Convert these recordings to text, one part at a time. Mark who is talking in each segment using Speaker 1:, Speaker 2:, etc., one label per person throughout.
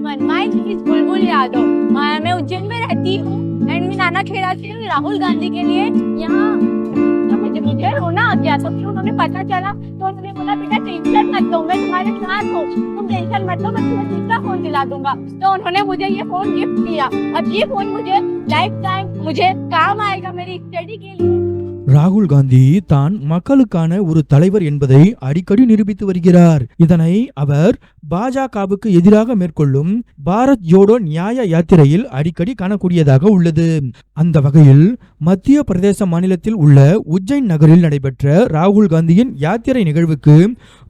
Speaker 1: everyone. My name is बुलबुल यादव. मैं उज्जैन में रहती हूँ एंड मैं नाना खेड़ा से राहुल गांधी के लिए यहाँ मुझे रोना आ गया तो फिर उन्होंने पता चला तो उन्होंने बोला बेटा टेंशन मत लो, मैं तुम्हारे साथ हूँ, तुम टेंशन मत लो, मैं तुम्हें दूसरा फोन दिला दूंगा। तो उन्होंने मुझे ये फोन गिफ्ट किया और ये फोन मुझे लाइफ टाइम मुझे काम आएगा मेरी स्टडी के लिए।
Speaker 2: ராகுல் காந்தி தான் மக்களுக்கான ஒரு தலைவர் என்பதை அடிக்கடி நிரூபித்து வருகிறார். இதனை அவர் பாஜகவுக்கு எதிராக மேற்கொள்ளும் பாரத் ஜோடோ நியாய யாத்திரையில் அடிக்கடி காணக்கூடியதாக உள்ளது. அந்த வகையில் மத்திய பிரதேச மாநிலத்தில் உள்ள உஜ்ஜைன் நகரில் நடைபெற்ற ராகுல் காந்தியின் யாத்திரை நிகழ்வுக்கு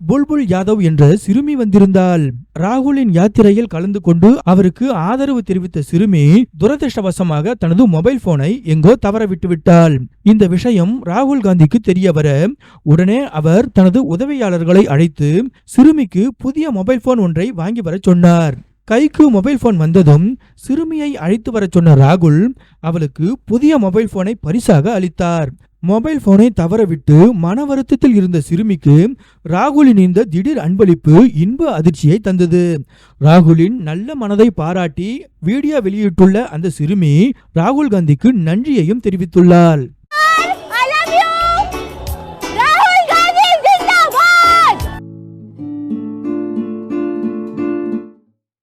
Speaker 2: புல்புல் யாதவ் என்ற சிறுமி வந்திருந்தாள். ராகுலின் யாத்திரையில் கலந்து கொண்டு அவருக்கு ஆதரவு தெரிவித்த சிறுமி துரதிருஷ்டவசமாக தனது மொபைல் போனை எங்கோ தவற விட்டுவிட்டாள். இந்த விஷயம் ராகுல் காந்திக்கு தெரிய வர உடனே அவர் தனது உதவியாளர்களை அழைத்து சிறுமிக்கு புதிய மொபைல் போன் ஒன்றை வாங்கி வர சொன்னார். கைக்கு மொபைல் போன் வந்ததும் சிறுமியை அழைத்து வர சொன்ன ராகுல் அவளுக்கு புதிய மொபைல் போனை பரிசாக அளித்தார். மொபைல் போனை தவறவிட்டு மன வருத்தத்தில் இருந்த சிறுமிக்கு ராகுலின் இந்த திடீர் அன்பளிப்பு இன்ப அதிர்ச்சியை தந்தது. ராகுலின் நல்ல மனதை பாராட்டி வீடியோ வெளியிட்டுள்ள அந்த சிறுமி ராகுல் காந்திக்கு நன்றியையும் தெரிவித்துள்ளார்.